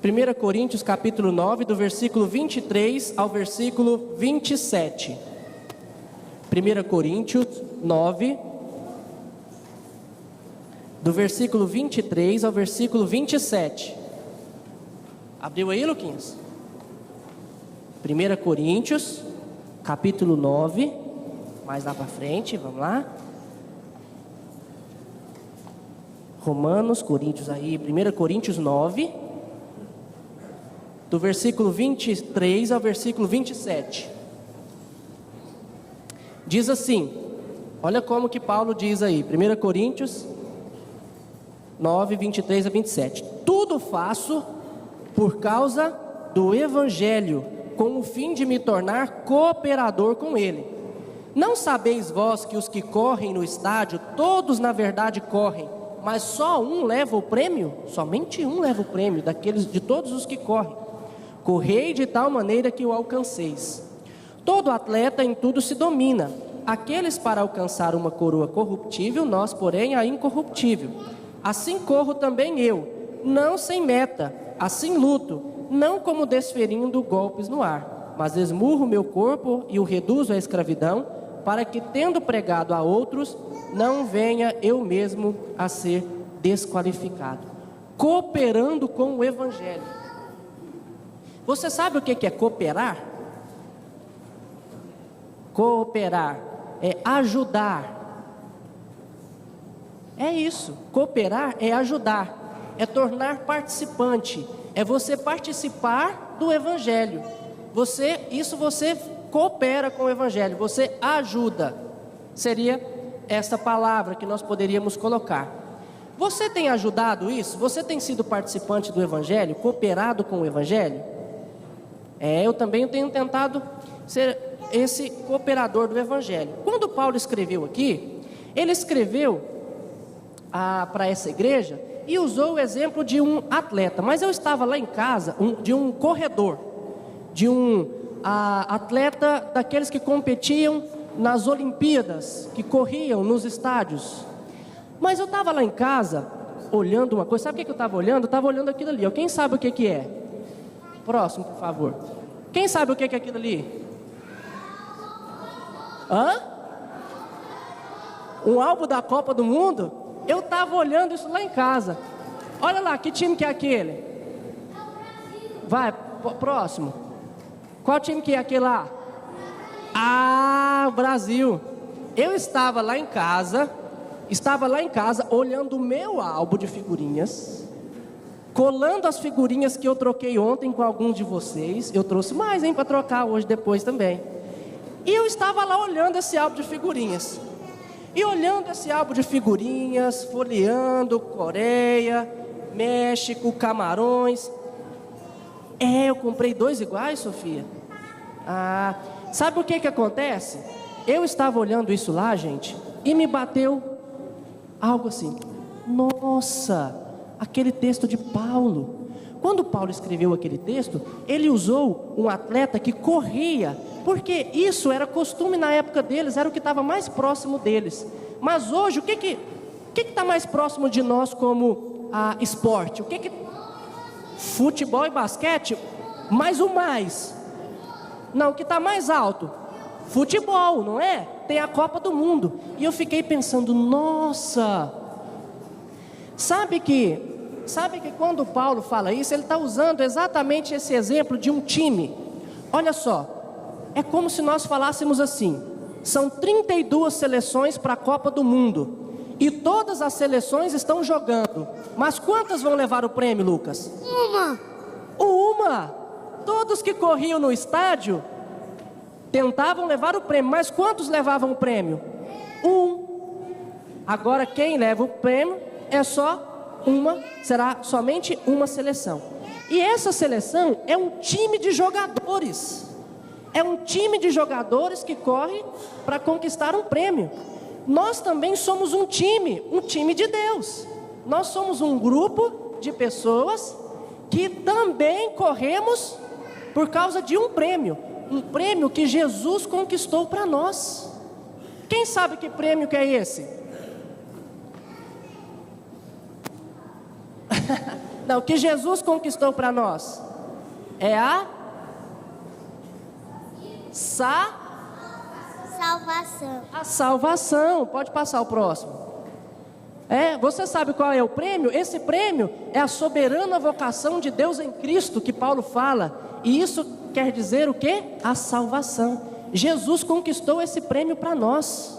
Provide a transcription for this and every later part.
1 Coríntios capítulo 9, do versículo 23 ao versículo 27. 1 Coríntios 9, do versículo 23 ao versículo 27. Abriu aí, Luquinhas? 1 Coríntios capítulo 9, mais lá para frente, vamos lá. Romanos, Coríntios aí, 1 Coríntios 9, do versículo 23 ao versículo 27. Diz assim, olha como que Paulo diz aí, 1 Coríntios 9, 23 a 27. Tudo faço por causa do Evangelho, com o fim de me tornar cooperador com ele. Não sabeis vós que os que correm no estádio, todos na verdade correm, mas só um leva o prêmio? Somente um leva o prêmio, de todos os que correm. Correi de tal maneira que o alcanceis. Todo atleta em tudo se domina. Aqueles para alcançar uma coroa corruptível, nós, porém, a incorruptível. Assim corro também eu, não sem meta, assim luto, não como desferindo golpes no ar, mas esmurro meu corpo e o reduzo à escravidão, para que, tendo pregado a outros, não venha eu mesmo a ser desqualificado. Cooperando com o Evangelho. Você sabe o que é cooperar? Cooperar é ajudar. É isso. Cooperar é ajudar, é tornar participante, é você participar do Evangelho. Você coopera com o Evangelho, você ajuda. Seria essa palavra que nós poderíamos colocar. Você tem ajudado isso? Você tem sido participante do Evangelho, cooperado com o Evangelho? Eu também tenho tentado ser esse cooperador do Evangelho. Quando Paulo escreveu aqui, ele escreveu para essa igreja e usou o exemplo de um atleta. Mas eu estava lá em casa, de um corredor, de um atleta daqueles que competiam nas Olimpíadas, que corriam nos estádios. Mas eu estava lá em casa, olhando uma coisa. Sabe o que eu estava olhando? Eu estava olhando aquilo ali. Quem sabe o que é? Próximo, por favor. Quem sabe o que é aquilo ali? Um álbum da Copa do Mundo? Eu estava olhando isso lá em casa. Olha lá, que time que é aquele? Vai, próximo. Qual time que é aquele lá? O Brasil. Eu estava lá em casa olhando o meu álbum de figurinhas, colando as figurinhas que eu troquei ontem com alguns de vocês. Eu trouxe mais, para trocar hoje, depois também. E eu estava lá olhando esse álbum de figurinhas. E olhando esse álbum de figurinhas, folheando Coreia, México, Camarões. Eu comprei 2 iguais, Sofia. Sabe o que acontece? Eu estava olhando isso lá, gente, e me bateu algo assim. Nossa, aquele texto de Paulo. Quando Paulo escreveu aquele texto, ele usou um atleta que corria, porque isso era costume na época deles, era o que estava mais próximo deles. Mas hoje, o que está mais próximo de nós como esporte? Futebol e basquete? Mais o mais? Não, o que está mais alto? Futebol, não é? Tem a Copa do Mundo. E eu fiquei pensando, nossa! Sabe que quando Paulo fala isso, ele está usando exatamente esse exemplo de um time. Olha só, é como se nós falássemos assim: são 32 seleções para a Copa do Mundo, e todas as seleções estão jogando. Mas quantas vão levar o prêmio, Lucas? Uma! Todos que corriam no estádio tentavam levar o prêmio, mas quantos levavam o prêmio? Agora quem leva o prêmio é só será somente uma seleção. E essa seleção é um time de jogadores. É um time de jogadores que corre para conquistar um prêmio. Nós também somos um time de Deus. Nós somos um grupo de pessoas que também corremos por causa de um prêmio que Jesus conquistou para nós. Quem sabe que prêmio que é esse? Não, o que Jesus conquistou para nós é a salvação. A salvação. Pode passar o próximo. Você sabe qual é o prêmio? Esse prêmio é a soberana vocação de Deus em Cristo, que Paulo fala. E isso quer dizer o quê? A salvação. Jesus conquistou esse prêmio para nós.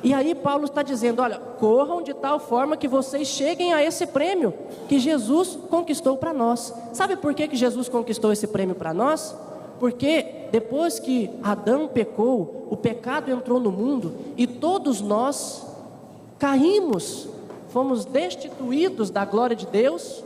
E aí Paulo está dizendo, olha, corram de tal forma que vocês cheguem a esse prêmio que Jesus conquistou para nós. Sabe por que Jesus conquistou esse prêmio para nós? Porque depois que Adão pecou, o pecado entrou no mundo e todos nós caímos, fomos destituídos da glória de Deus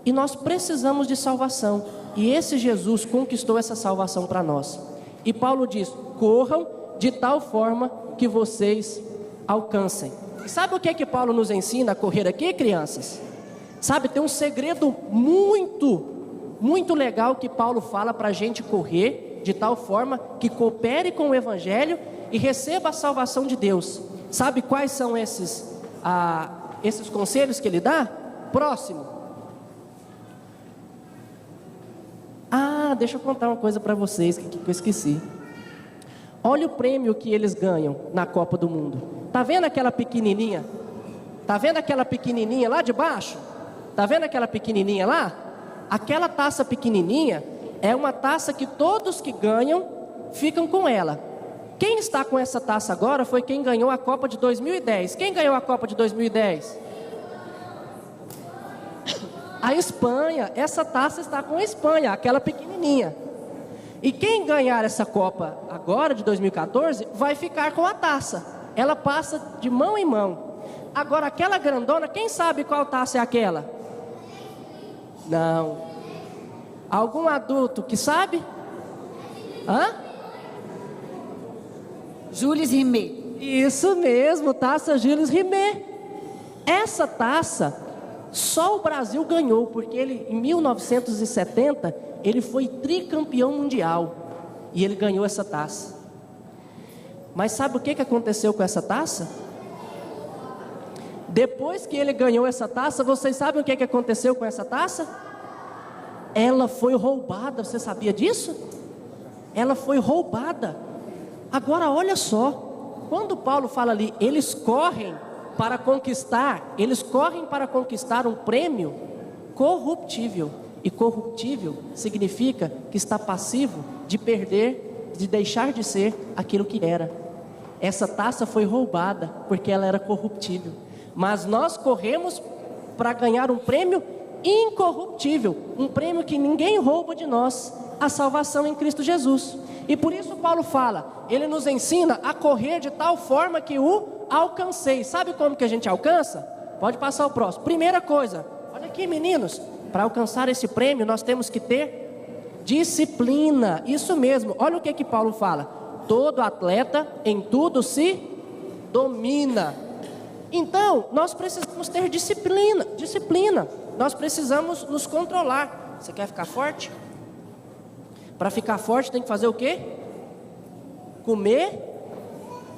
e nós precisamos de salvação. E esse Jesus conquistou essa salvação para nós. E Paulo diz, corram de tal forma que vocês alcancem. E sabe o que é que Paulo nos ensina a correr aqui, crianças? Sabe, tem um segredo muito legal que Paulo fala para a gente correr de tal forma que coopere com o Evangelho e receba a salvação de Deus. Sabe quais são esses conselhos que ele dá? Próximo. Deixa eu contar uma coisa para vocês que eu esqueci. Olha o prêmio que eles ganham na Copa do Mundo. Tá vendo aquela pequenininha? Tá vendo aquela pequenininha lá de baixo? Tá vendo aquela pequenininha lá? Aquela taça pequenininha é uma taça que todos que ganham ficam com ela. Quem está com essa taça agora foi quem ganhou a Copa de 2010. Quem ganhou a Copa de 2010? A Espanha. Essa taça está com a Espanha, aquela pequenininha. E quem ganhar essa Copa agora de 2014 vai ficar com a taça. Ela passa de mão em mão. Agora aquela grandona, quem sabe qual taça é aquela? Não. Algum adulto que sabe? Jules Rimet. Isso mesmo, taça Jules Rimet. Essa taça só o Brasil ganhou, porque ele, em 1970, ele foi tricampeão mundial. E ele ganhou essa taça. Mas sabe o que aconteceu com essa taça? Depois que ele ganhou essa taça, vocês sabem o que aconteceu com essa taça? Ela foi roubada, você sabia disso? Ela foi roubada. Agora olha só, quando Paulo fala ali, eles correm para conquistar um prêmio corruptível. E corruptível significa que está passivo de perder, de deixar de ser aquilo que era. Essa taça foi roubada porque ela era corruptível. Mas nós corremos para ganhar um prêmio incorruptível, um prêmio que ninguém rouba de nós, a salvação em Cristo Jesus. E por isso Paulo fala, ele nos ensina a correr de tal forma que o alcanceis. Sabe como que a gente alcança? Pode passar o próximo. Primeira coisa, olha aqui meninos, para alcançar esse prêmio nós temos que ter disciplina. Isso mesmo, olha o que Paulo fala, todo atleta em tudo se domina. Então, nós precisamos ter disciplina. Nós precisamos nos controlar. Você quer ficar forte? Para ficar forte tem que fazer o quê? Comer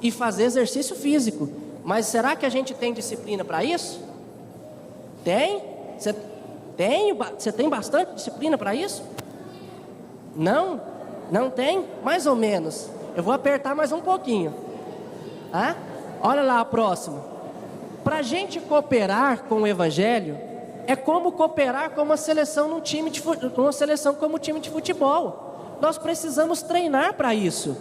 e fazer exercício físico. Mas será que a gente tem disciplina para isso? Tem? Você tem bastante disciplina para isso? Não? Não tem? Mais ou menos. Eu vou apertar mais um pouquinho. Olha lá a próxima. Para a gente cooperar com o Evangelho, é como cooperar com uma seleção como um time de futebol. Nós precisamos treinar para isso.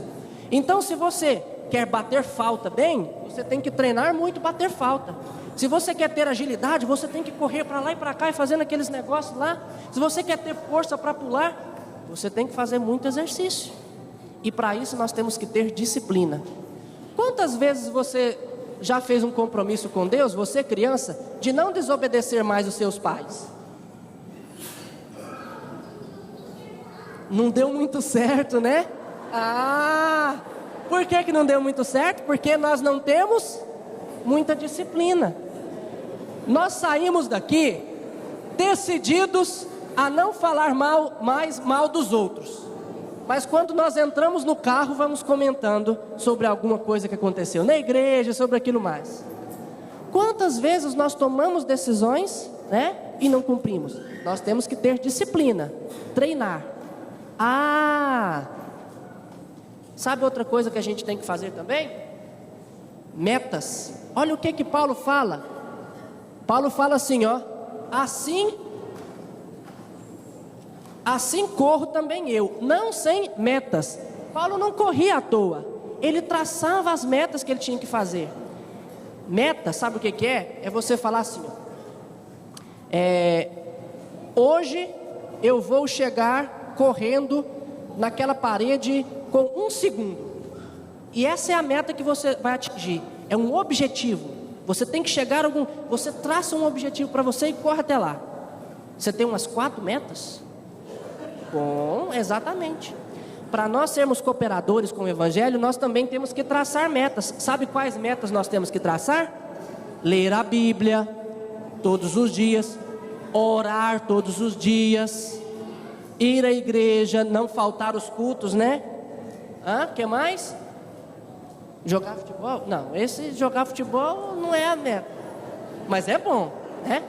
Então, se você quer bater falta bem, você tem que treinar muito bater falta. Se você quer ter agilidade, você tem que correr para lá e para cá e fazendo aqueles negócios lá. Se você quer ter força para pular, você tem que fazer muito exercício. E para isso nós temos que ter disciplina. Quantas vezes você já fez um compromisso com Deus, você criança, de não desobedecer mais os seus pais? Não deu muito certo, né? Por que não deu muito certo? Porque nós não temos muita disciplina. Nós saímos daqui decididos a não falar mais mal dos outros. Mas quando nós entramos no carro, vamos comentando sobre alguma coisa que aconteceu na igreja, sobre aquilo mais. Quantas vezes nós tomamos decisões, e não cumprimos. Nós temos que ter disciplina, treinar. Sabe outra coisa que a gente tem que fazer também? Metas. Olha o que Paulo fala. Paulo fala assim, ó: assim corro também eu, não sem metas. Paulo não corria à toa, ele traçava as metas que ele tinha que fazer. Meta, sabe o que é? É você falar assim, hoje eu vou chegar correndo naquela parede com 1 segundo. E essa é a meta que você vai atingir. É um objetivo. Você tem que chegar a algum... Você traça um objetivo para você e corre até lá. Você tem umas 4 metas? Bom, exatamente. Para nós sermos cooperadores com o Evangelho, nós também temos que traçar metas. Sabe quais metas nós temos que traçar? Ler a Bíblia todos os dias, orar todos os dias, ir à igreja, não faltar os cultos, né? Que mais? Jogar futebol? Não, esse jogar futebol não é a meta, mas é bom, né?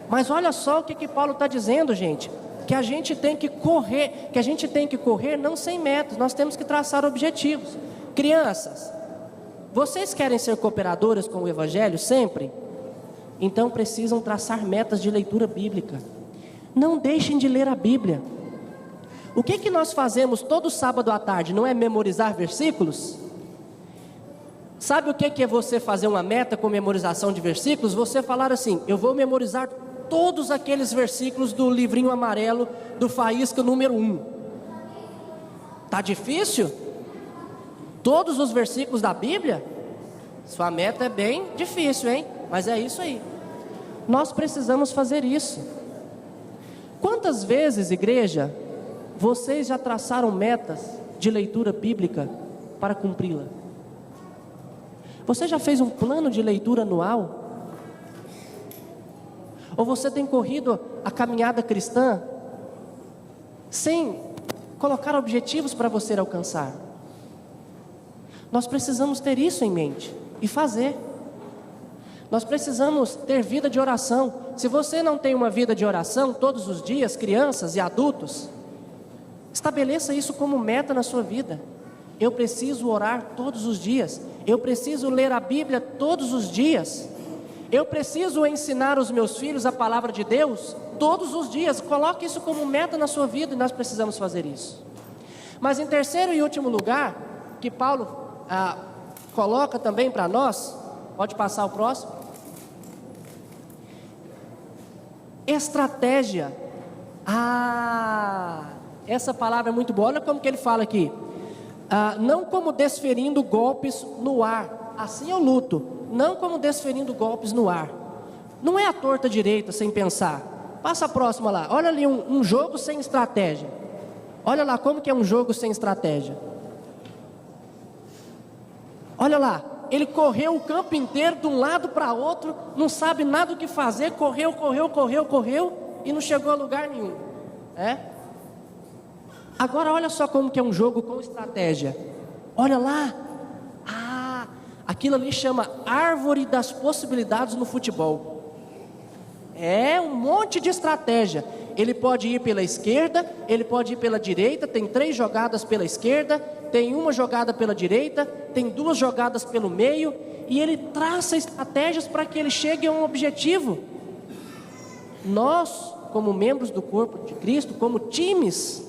Mas olha só o que Paulo está dizendo, gente. Que a gente tem que correr, não sem metas, nós temos que traçar objetivos. Crianças, vocês querem ser cooperadoras com o Evangelho sempre? Então precisam traçar metas de leitura bíblica. Não deixem de ler a Bíblia. O que nós fazemos todo sábado à tarde? Não é memorizar versículos? Sabe o que é você fazer uma meta com memorização de versículos? Você falar assim: eu vou memorizar todos aqueles versículos do livrinho amarelo do Faísca número 1. Tá difícil? Todos os versículos da Bíblia? Sua meta é bem difícil, hein? Mas é isso aí. Nós precisamos fazer isso. Quantas vezes, igreja, vocês já traçaram metas de leitura bíblica para cumpri-la? Você já fez um plano de leitura anual? Ou você tem corrido a caminhada cristã sem colocar objetivos para você alcançar? Nós precisamos ter isso em mente e fazer. Nós precisamos ter vida de oração. Se você não tem uma vida de oração todos os dias, crianças e adultos, estabeleça isso como meta na sua vida. Eu preciso orar todos os dias. Eu preciso ler a Bíblia todos os dias. Eu preciso ensinar os meus filhos a palavra de Deus todos os dias. Coloque isso como meta na sua vida e nós precisamos fazer isso. Mas em terceiro e último lugar, que Paulo coloca também para nós, pode passar o próximo. Estratégia. Essa palavra é muito boa. Olha como que ele fala aqui. Não como desferindo golpes no ar. Assim eu luto. Não como desferindo golpes no ar. Não é a torta direita sem pensar. Passa a próxima lá. Olha ali um jogo sem estratégia. Olha lá como que é um jogo sem estratégia. Olha lá. Ele correu o campo inteiro de um lado para outro. Não sabe nada o que fazer. Correu e não chegou a lugar nenhum. Agora olha só como que é um jogo com estratégia. Olha lá. Aquilo ali chama árvore das possibilidades no futebol. É um monte de estratégia. Ele pode ir pela esquerda, ele pode ir pela direita. Tem 3 jogadas pela esquerda, tem uma jogada pela direita, tem 2 jogadas pelo meio. E ele traça estratégias para que ele chegue a um objetivo. Nós, como membros do corpo de Cristo, como times,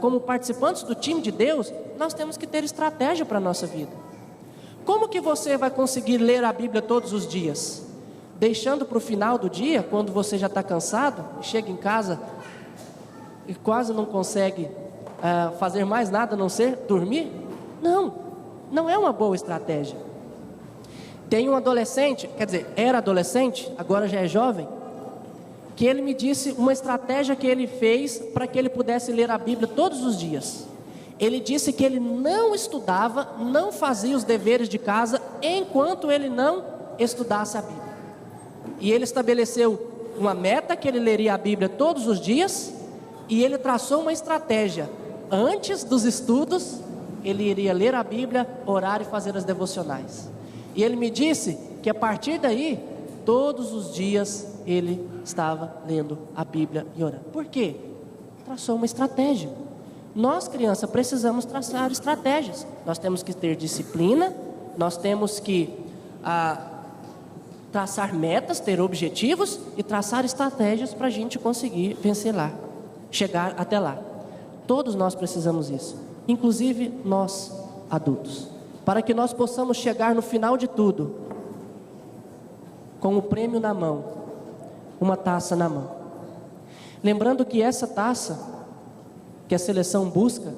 como participantes do time de Deus, nós temos que ter estratégia para a nossa vida. Como que você vai conseguir ler a Bíblia todos os dias? Deixando para o final do dia, quando você já está cansado, chega em casa e quase não consegue fazer mais nada a não ser dormir? Não é uma boa estratégia. Tem um adolescente, era adolescente, agora já é jovem, que ele me disse uma estratégia que ele fez para que ele pudesse ler a Bíblia todos os dias. Ele disse que ele não estudava, não fazia os deveres de casa, enquanto ele não estudasse a Bíblia. E ele estabeleceu uma meta que ele leria a Bíblia todos os dias, e ele traçou uma estratégia. Antes dos estudos, ele iria ler a Bíblia, orar e fazer as devocionais. E ele me disse que a partir daí, todos os dias, ele estava lendo a Bíblia e orando. Por quê? Traçou uma estratégia. Nós, crianças, precisamos traçar estratégias. Nós temos que ter disciplina, nós temos que traçar metas, ter objetivos e traçar estratégias para a gente conseguir vencer lá, chegar até lá. Todos nós precisamos disso, inclusive nós, adultos, para que nós possamos chegar no final de tudo, com o prêmio na mão, uma taça na mão. Lembrando que essa taça que a seleção busca,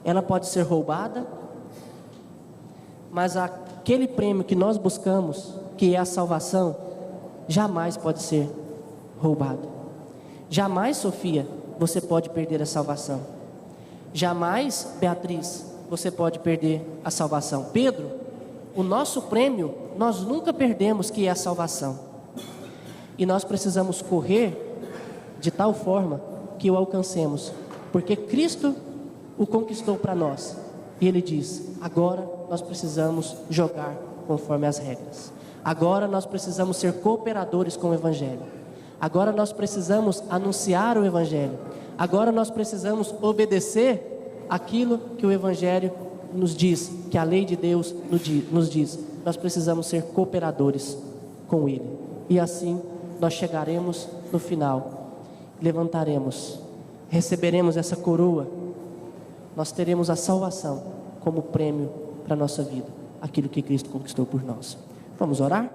ela pode ser roubada, mas aquele prêmio que nós buscamos, que é a salvação, jamais pode ser roubado. Jamais, Sofia, você pode perder a salvação. Jamais, Beatriz, você pode perder a salvação. Pedro, o nosso prêmio, nós nunca perdemos, que é a salvação. E nós precisamos correr de tal forma que o alcancemos, porque Cristo o conquistou para nós. E Ele diz: agora nós precisamos jogar conforme as regras. Agora nós precisamos ser cooperadores com o Evangelho. Agora nós precisamos anunciar o Evangelho. Agora nós precisamos obedecer aquilo que o Evangelho nos diz, que a lei de Deus nos diz. Nós precisamos ser cooperadores com Ele. E assim nós chegaremos no final. Levantaremos, receberemos essa coroa, nós teremos a salvação como prêmio para a nossa vida, aquilo que Cristo conquistou por nós. Vamos orar?